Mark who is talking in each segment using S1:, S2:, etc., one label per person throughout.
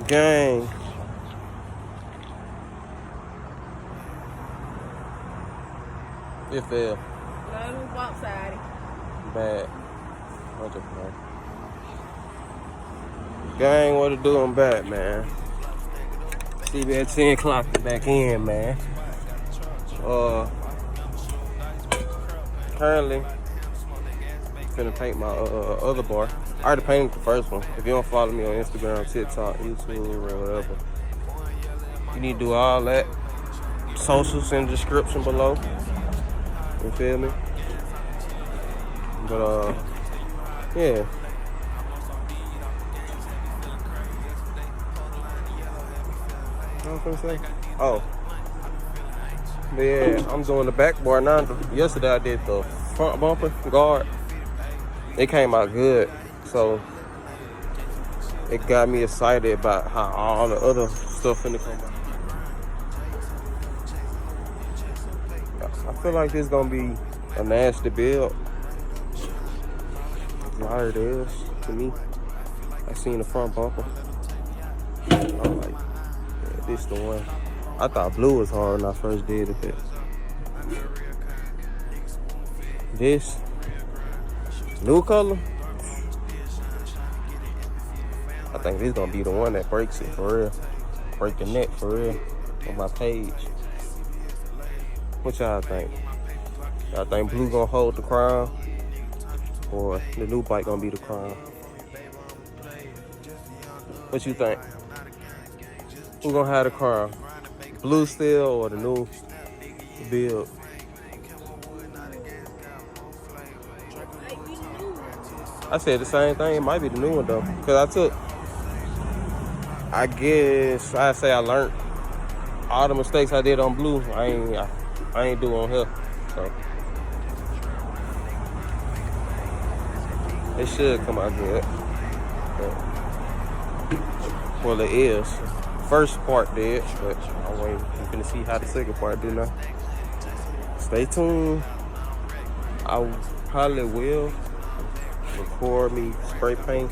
S1: Gang. It fell.
S2: No, walk side.
S1: Bad. I'm just playing. Gang, what it do? I'm back, man. See, at 10 o'clock back in, man. Currently, finna paint my other bar. I already painted the first one. If you don't follow me on Instagram, TikTok, YouTube, or whatever, you need to do all that. Socials in the description below. You feel me? But yeah. What was I gonna say? Oh. But yeah, I'm doing the back bar now. Yesterday I did the front bumper guard. It came out good. So it got me excited about how all the other stuff in the come out. I feel like this is gonna be a nasty build. How it is to me. I seen the front bumper. I'm like, yeah, this the one. I thought blue was hard when I first did it. This new color, I think this gonna be the one that breaks it for real. Break the neck for real on my page. What y'all think? Y'all think blue gonna hold the crown? Or the new bike gonna be the crown? What you think? Who gonna have the crown? Blue still or the new build? I said the same thing. It might be the new one though. Cause I guess I say I learned all the mistakes I did on blue. I ain't do on here. So it should come out good. Well, it is. First part did, but I'm waiting. I'm gonna see how the second part do now. Stay tuned. I probably will record me spray paint.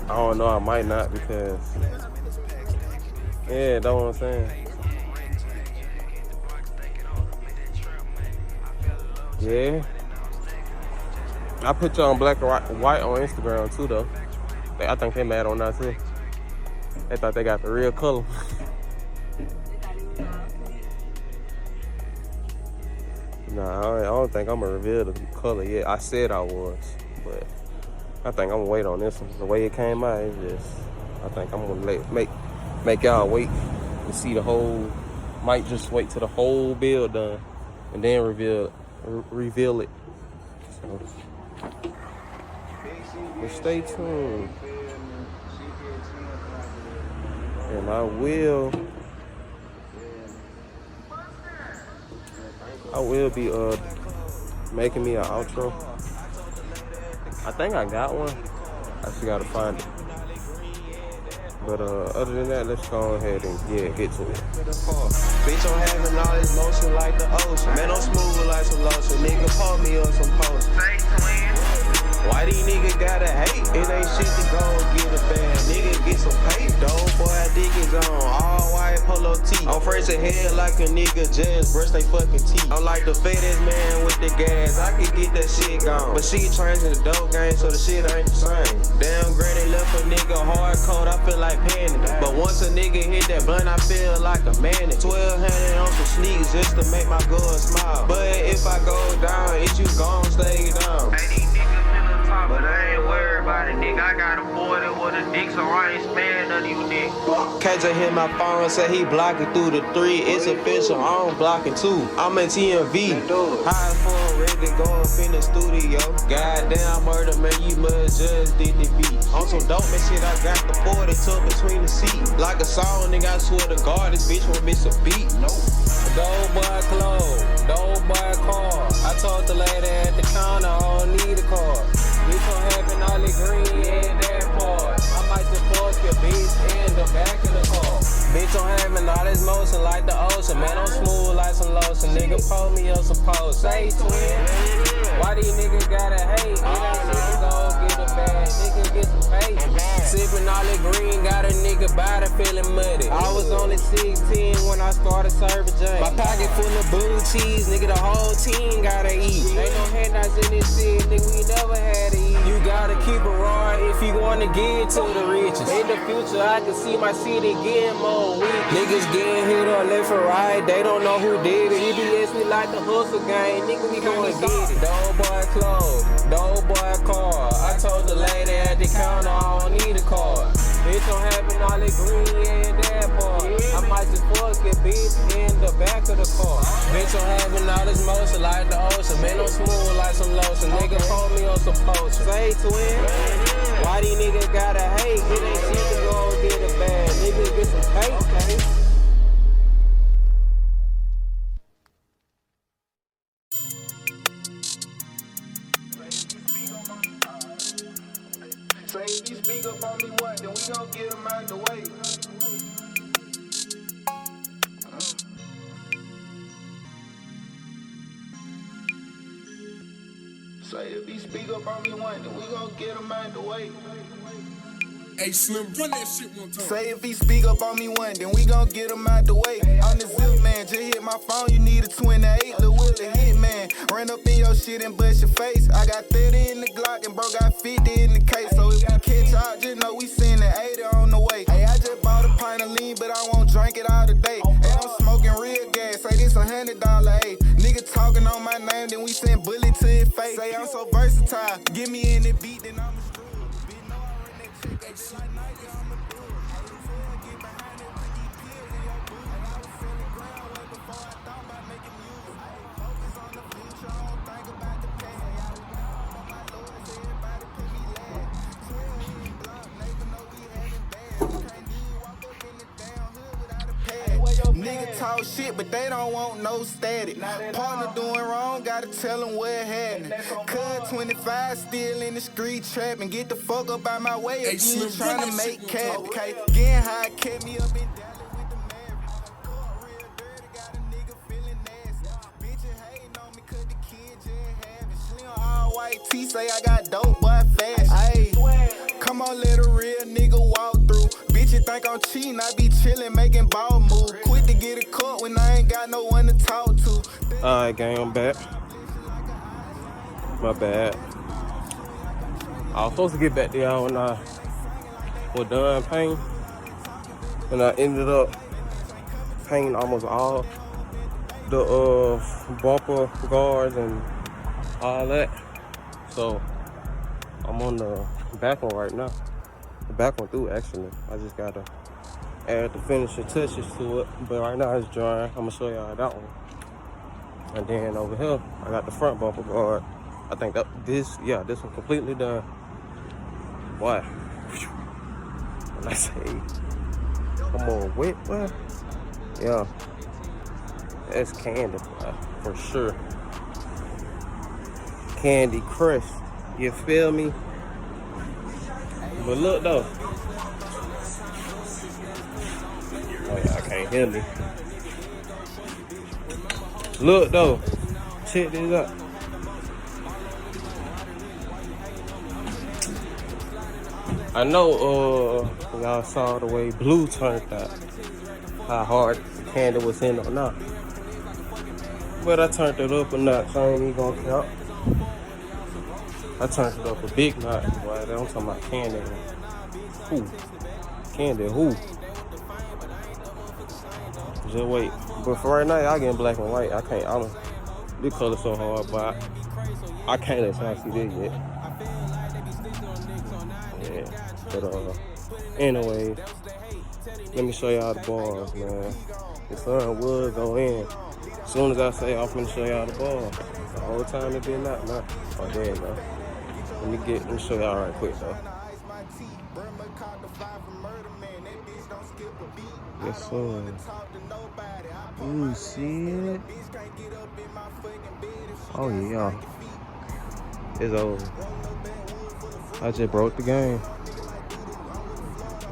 S1: I don't know, I might not because yeah, that's what I'm saying. Yeah. I put you on black and white on Instagram too though. I think they mad on that too. They thought they got the real color. Nah, I don't think I'm gonna reveal the color yet. I said I was, but I think I'm gonna wait on this one. The way it came out, it's just, I think I'm gonna make y'all wait to see the whole. Might just wait till the whole build done and then reveal it. So, but stay tuned. And I will be making me an outro. I think I got one. I just gotta find it. But other than that, let's go ahead and get to it.
S3: Bitch, I'm having all this motion like the ocean. Man, I'm smooth like some lotion. Nigga, pull me up some post. Why these niggas gotta hate? It ain't shit to go get a bag. Nigga, get some pay. Dope boy, I dig is on. All white polo tee. I'm fresh ahead like a nigga just brush they fucking teeth. I'm like the fattest man with the gas. I can get that shit gone. But she trains in the dope game, so the shit ain't the same. Damn, granny left a nigga hard cold. I feel like panic. But once a nigga hit that blunt, I feel like a man. 1200 on some sneaks just to make my girl smile. But if I go down, if you gon' stay down. But I ain't worried about it, nigga. I got a 40 with a dick, so I ain't sparing none of you niggas. KJ hit my phone and said he blocking through the 3. It's official, I'm blocking 2. I'm in TMV. High for ready to go up in the studio. Goddamn murder, man, you must just did the beat. On some dope man shit, I got the 40 tucked between the seats. Like a song, nigga, I swear to God, this bitch won't miss a beat. No. Dope boy clothes, dope boy car. I told the lady at the counter, I don't need a car. Bitch, I'm having all the green in that part. I might just fuck your bitch in the back of the car. Bitch, I'm having all this motion like the ocean. Man, I'm smooth like some lotion. Nigga, pull me up some post. Say twin. Why these niggas gotta hate? It ain't niggas go get a bag. Nigga, get some pay. sipping all that green, got a nigga body feeling muddy. I was only 16 when I started serving James. My pocket full of blue cheese, nigga, the whole team gotta eat. Ain't no handouts in this shit, nigga, we never had to eat. You gotta keep it raw if you wanna get to the riches. In the future, I can see my city getting more weak. Niggas getting hit up left and right, they don't know who did it. EBS, we like the hustle gang, nigga, we gon' get it. Dope boy clothes, dope boy car. I told the lady at the counter, I don't need a card. Bitch, I'm having all that green and that part. I might just fuck it, bitch, in the back of the car. Bitch, I'm having all this motion like the ocean. Man, I'm smooth like some lotion. Nigga, hold me on some potion. Say twin, why these niggas gotta hate? It ain't shit to go get a bag. Niggas get some pay.
S4: Say if you speak up on me one, then we gon' get him out the way. Say if you speak up on me one, then we gon' get him out the way.
S5: Hey Slim, run that shit one time.
S4: Say if he speak up on me one, then we gon' get him out the way. I'm the zip man, just hit my phone, you need a 28. Lil' Will the hit man, ran up in your shit and bust your face. I got 30 in the Glock and bro got 50 in the case. So if we catch out, just know we seen the 80 on the way. Hey, I just bought a pint of lean, but I won't drink it all today. Hey, I'm smoking real gas, say this $100, ayy. Nigga talking on my name, then we send bullet to his face. Say I'm so versatile, get me in the beat, then I'm a screw. Bitch, know I run that chick, they just like Nike on the bull. Hey, you feel, get behind it with these pills in your boot. Hey, I was feeling ground way before I thought about making music. Hey, focus on the future, I don't think about the past. Hey, I was down on my lowest, everybody put me last. 12 in block, neighbor know we having bad. You can't even walk up in the damn hood without a pad. Nigga talk shit, but they don't want no static. Partner doing wrong, gotta tell them what happened. Cut 25, still in the street trapping. Get the fuck up out my way if you ain't trying to make cap. Okay, getting high, kept me up in Dallas with the Mary. Caught real dirty, got a nigga feeling nasty. Bitches hating on me 'cause the kid just have it. Slim all white T say I got dope, boy fast. Ayy, come on, let a real nigga walk through. Bitches think I'm cheating, I be chillin', making ball moves. Quit to get a cut when I ain't got no one to talk to.
S1: Alright, gang, I'm back. My bad. I was supposed to get back to y'all when I was done painting. And I ended up painting almost all the bumper guards and all that. So I'm on the back one right now. The back one through actually. I just gotta add the finishing touches to it. But right now it's drying. I'm gonna show y'all that one. And then over here, I got the front bumper guard. I think that this one completely done. Boy, when I say come on wet, boy, yeah, that's candy, boy, for sure. Candy Crush, you feel me? But look though, oh yeah, I can't hear me. Look though, check this out. I know y'all saw the way blue turned out, how hard the candy was in or not. But I turned it up a notch, I ain't even gonna count. I turned it up a big notch, boy. I'm talking about candy. Who? Candy who? Just wait. But for right now, y'all getting black and white. I don't, this color so hard, but I can't let y'all see this yet. Yeah. But anyway, let me show y'all the bars, man. The sun will go in. As soon as I say I'm finna show y'all the bars. The whole time it been out now. Oh, there you go. Let me show y'all right quick though. Yes, sir. Ooh, see it? Oh yeah. It's over. I just broke the game.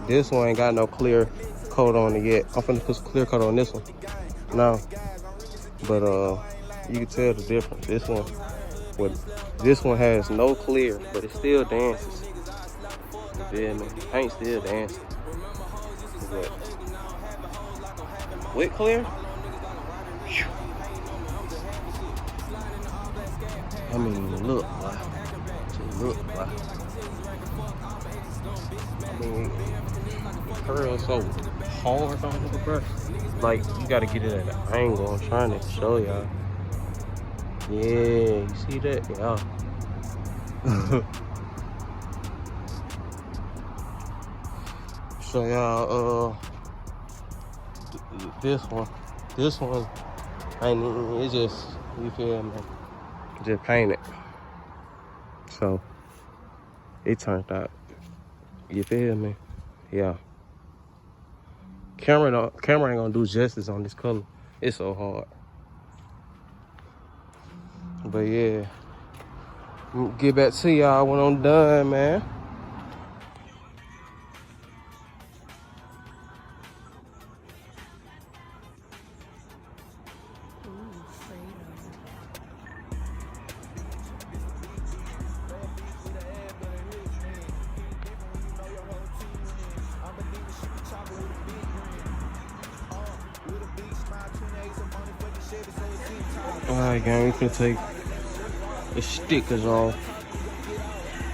S1: This one ain't got no clear coat on it yet. I'm finna put some clear coat on this one. No. But you can tell the difference. This one has no clear, but it still dances. feel me? Paint still dancing. But wet clear? Whew. I mean, look, boy. Just look, boy. I mean, curl so hard on the brush. Like, you gotta get it at an angle. I'm trying to show y'all. Yeah, you see that? Yeah. So y'all, this one, ain't it's just, you feel me? Just painted. So it turned out. You feel me? Yeah. Camera ain't gonna do justice on this color. It's so hard. But yeah, get back to y'all when I'm done, man. Alright, gang, we can take the stickers off.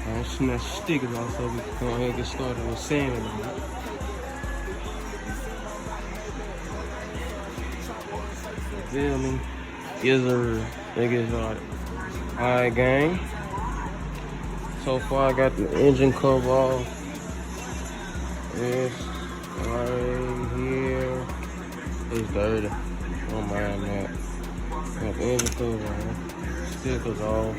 S1: Alright, snatch the stickers off so we can go ahead and get started with sanding. You feel me? Yes, sir. Let's get started. Alright, gang. So far, I got the engine cover off. This right here is dirty. Don't mind that. Got the engine cover on. Stickers off.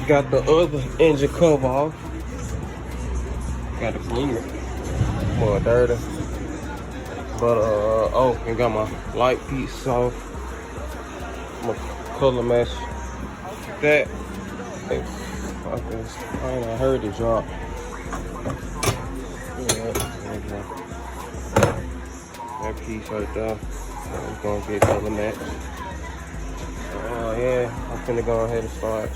S1: Got the other engine cover off. Got to clean it. More dirty. But oh, and got my light piece off. My color match that. Hey, I ain't heard it drop. Yeah, that piece right there. I'm gonna get color match. Yeah, I'm finna go ahead and start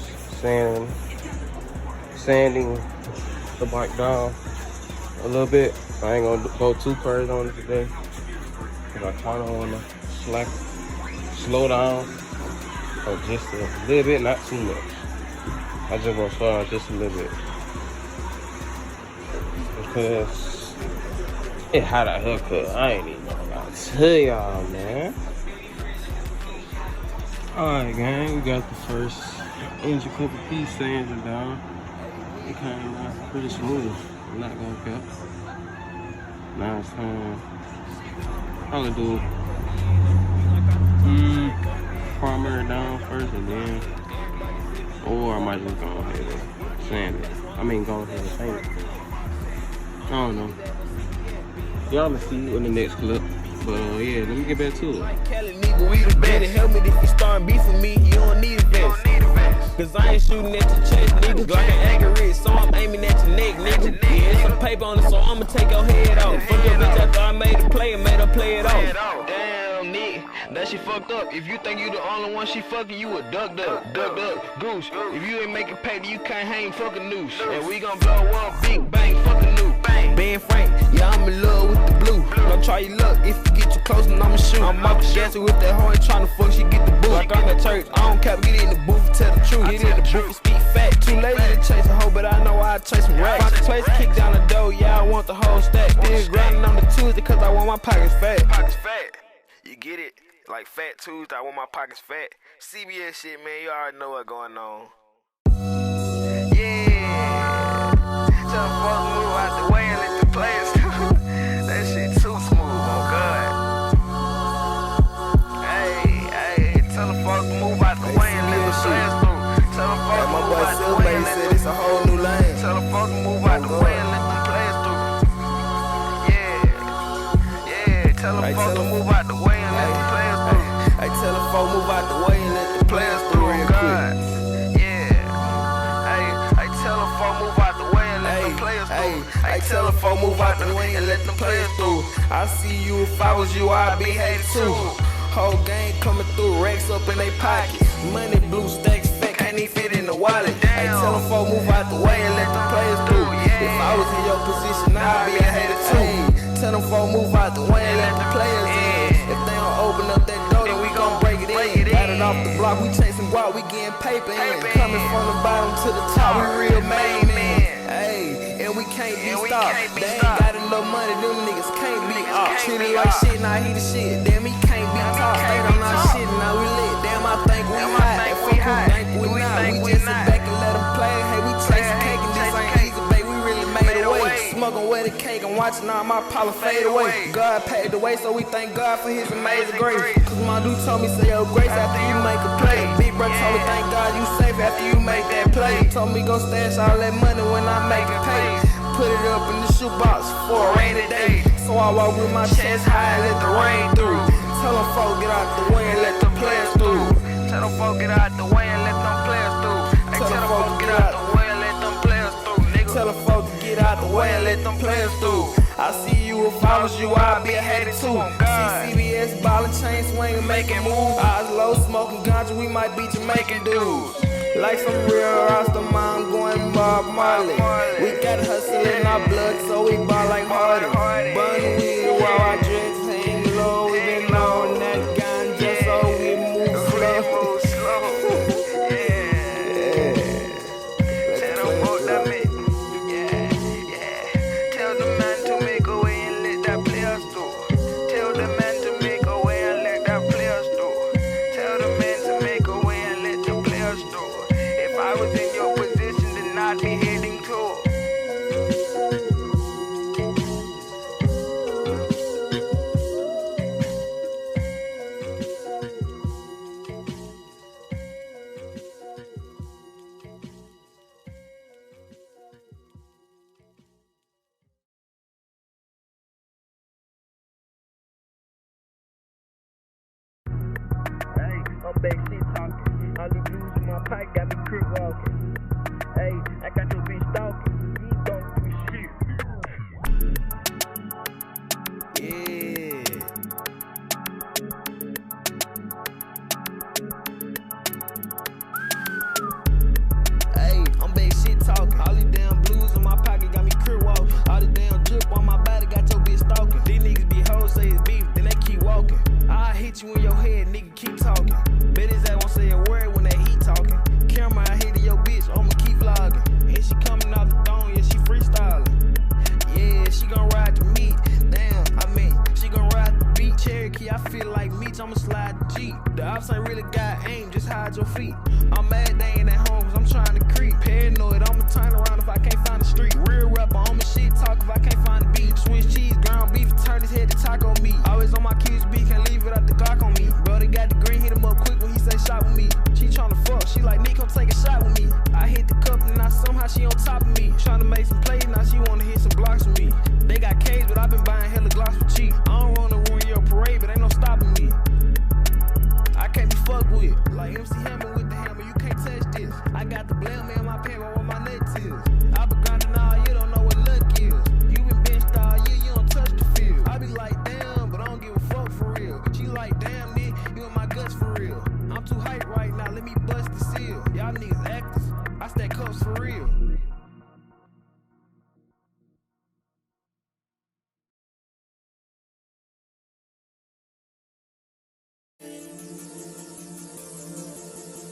S1: sanding the bike down a little bit. I ain't gonna go too crazy on it today, cause I kinda wanna slow down, or just a little bit, not too much. I just gonna slow down just a little bit, because it had a haircut. I ain't even gonna tell y'all, man. Alright, gang, we got the first engine cover piece sanded down. It came out pretty smooth. I'm not gonna cap. Now it's time. Probably do primary down first and then, or I might just go ahead and sand it. I mean, go ahead and paint it. I don't know. Y'all will see in the next clip. But yeah, let me get back to it.
S3: Kelly nigga, we the best. Help me if you start beefing me, you don't need a vest. Cause I ain't shooting at your chest, nigga. Like an accurate, so I'm aiming at your neck, nigga. Yeah, it's some paper on it, so I'ma take your head off. Fuck your bitch after I made a play and made her play it off. Damn, nigga, that she fucked up. If you think you the only one she fucking, you a duck, goose. If you ain't making paper, you can't hang fucking noose. And we gon' blow up, big bang, fucking new. Being frank, yeah, I'm in love with the blue. Don't try your luck, if you get too close, then I'ma shoot. I'm off the gas with that hoe, tryna fuck, she get the boot. Like I'm at church, I don't cap, get in the booth, tell the truth. Get in the booth and speak fat. Too lazy to chase a hoe, but I know I chase some racks. Find a place, kick down the door, yeah, I want the whole stack. Then grinding on the Tuesday, cause I want my pockets fat. You get it? Like Fat Tuesday, I want my pockets fat. CBS shit, man, you already know what's going on. Yeah. Tell the folks move out the way and let the players do. That shit too smooth, oh God. Hey, tell the folks move out the way and let the players do. Tell the folks move out the way and let it's a whole new lane. Tell the folks move out the way and let the players do. Yeah, tell the folks move out the way and let the players do. Hey, tell the folks move out the way and let the players do real quick. I tell a folk move out the way and let them players through. I see you, if I was you, I'd be hated too. Whole gang coming through, racks up in they pockets. Money blue stacks, fake, can't even fit in
S4: wallet. Hey, tell them folk move out the way and let them players through. If I was in your position, I'd be a hater too. Tell them folk move out the way and let the players in. If they don't open up that door, then we gon' break it in. Batted off the block, we chasing guap, we getting paper in. Coming from the bottom to the top, we real made men. Hey, and we can't be stopped. They ain't got enough money, them niggas can't be off. Treated like shit, now he the shit. Damn, he can't be top. They don't know shit, now we lit. Damn, I think we hot. Fuck who think we not. We just sit back and let them play. Hey, we chasing cake and this ain't easy, babe. We really made a way. Smoking with the cake and watching all my Paula fade away. God paved the way, so we thank God for his amazing grace. Cause my dude told me, say your grace after you make a play. Big bro told me, thank God you safe after you make that play. Told me go stash all that money when I make it pay. Put it up in the shoebox for a rainy day. So I walk with my chest high and let the rain through. Tell them folk get out the way and let the players through. Tell them folk get out the way and let them players through. Tell them folk get out the way and let them players through, nigga. Tell them folk to get out the way and let them players through. I see you, if I was you, I'd be a hater too. CBS, ballin' chain swingin', making moves. Eyes low, smoking ganja, we might be Jamaican dudes. Like some real Rasta mom going Bob Marley. We got hustle in our blood, so we ball like Hardy. Bun weed while our dreads hang low. We been on that ganja, so we move slow.
S3: Tell them folk that make. Tell the man to make a way and let that players through. Tell the man to make a way and let that players through. Tell the man to make a way and let the players through. If I was in your position, then I'd be heading to. I'm back shit talking. All the dudes in my pocket got me crip walking. Hey, I got your bitch stalking. You don't do shit.
S4: Yeah. Hey, I'm back shit talking. All these damn blues in my pocket got me crip walking. All the damn drip on my body got your bitch stalking. These niggas be hoes, say it's beef, then they keep walking. I hit you in your head, nigga, keep talking. Bet his ass won't say a word when that heat talking. Camera, I hit your bitch, I'ma keep vlogging. And she coming off the throne, yeah, she freestyling. Yeah, she gon' ride the meat. Damn, I mean, she gon' ride the beat. Cherokee, I feel like Meech, I'ma slide the Jeep. The ops ain't really got aim, just hide your feet. I'm mad they ain't at home, cause I'm trying to creep. Paranoid, I'ma turn around if I can't find the street. Real rapper, I'ma shit talk if I can't find the beat. Swiss cheese, ground beef, turn his head to taco meat. Always on my keys, beat, can't leave it out the Glock on me. Bro, they got the green, hit him up quick when he say shot with me. She tryna fuck, she like, Nick, come take a shot with me. I hit the cup and now somehow she on top of me. Tryna make some plays, now she wanna hit some blocks with me. They got K's, but I been buying hella Glocks for cheap. I don't wanna ruin your parade, but ain't no stopping me. I can't be fucked with. Like MC Hammer with the hammer, you can't touch this. I got the blame in my pants, but what my nuts is. I been grinding all year, don't know what luck is. You been benched all year, you don't touch the field. I be like, damn, but I don't give a fuck for real. She like, damn, Nick, you in my guts for real. I'm too hype right now, let me bust the seal. Y'all niggas actors, I stack cups for real.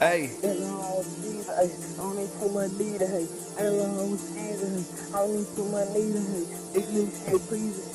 S4: Hey.
S6: I don't need too much leader, hey. I don't know who's season, hey. I don't need too much leader, hey. This little shit, please.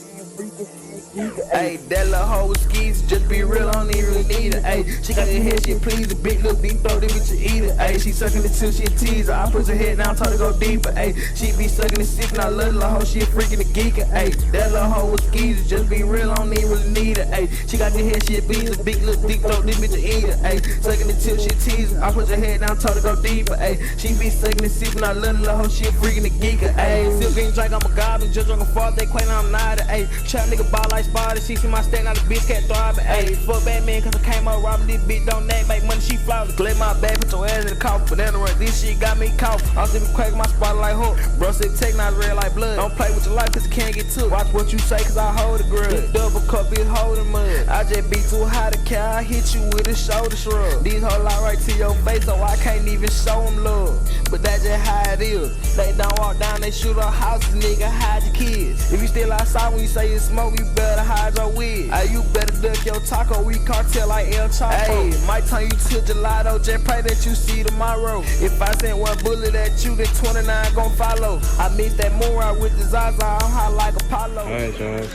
S4: Hey, that little hoe with skis, just be real, I don't even really need her. Hey, she got her head, she please, a big little deep throat, bitch to eat her. Hey, she sucking it till she a teaser. I push her head down, told her to go deeper. Hey, she be sucking it sick, and I love the little hoe, she a freaking a geeker. Hey, that little hoe with skis, just be real, I don't even really need her. Hey, she got the head, she a beast, a big little deep throat, this bitch to eat her. Hey, sucking it till she a teaser. I push her head down, told her to go deeper. Hey, she be sucking it sick, and I love the little hoe, she a freaking a geeker. Hey, still can't drink, I'm a goblin, just drunk a fart, they claim I'm not. Hey,
S7: Trap nigga ball like Sparta. She see my stack, now the bitch can't thrive. Ayy, fuck Batman, cause I came up robbing this bitch, don't name, make money, she flawless. Collect my bag, put your ass in the coffin. Banana run, this shit got me coughing. I'm still cracking my spot like hook. Bro said take not red like blood. Don't play with your life cause you can't get took. Watch what you say cause I hold a grudge. This double cup is holding mud. I just be too high to care, I hit you with a shoulder shrug. These hoes lie right to your face, so I can't even show them love. But that's just how it is. They don't walk down, they shoot up houses, nigga, hide your kids. If you still outside when you say you smoke, you better hide your wig. Ay, you better duck your taco, we cartel like El Chapo. Ayy, might turn you to gelato, just pray that you see tomorrow. If I send one bullet at you, then 29 gon' follow. I mix that moon rock with the Zaza, I'm hot like Apollo.
S1: Alright, Jones.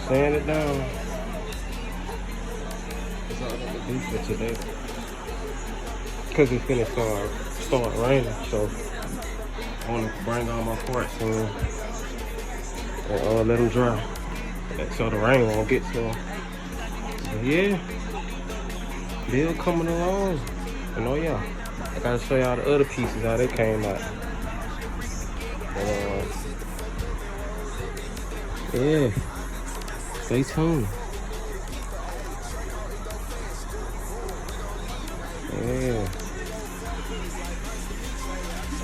S1: Sand it down. That's all I'm gonna do for today. Cause it's finna start raining, so I wanna bring all my parts in and let them dry. So the rain won't get to them. So yeah, bill coming along. And oh yeah, I gotta show y'all the other pieces how they came out. Yeah, stay tuned. Yeah.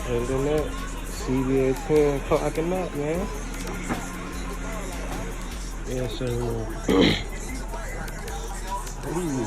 S1: Other than that, CBA 10 clocking up, man. Yeah, so ooh.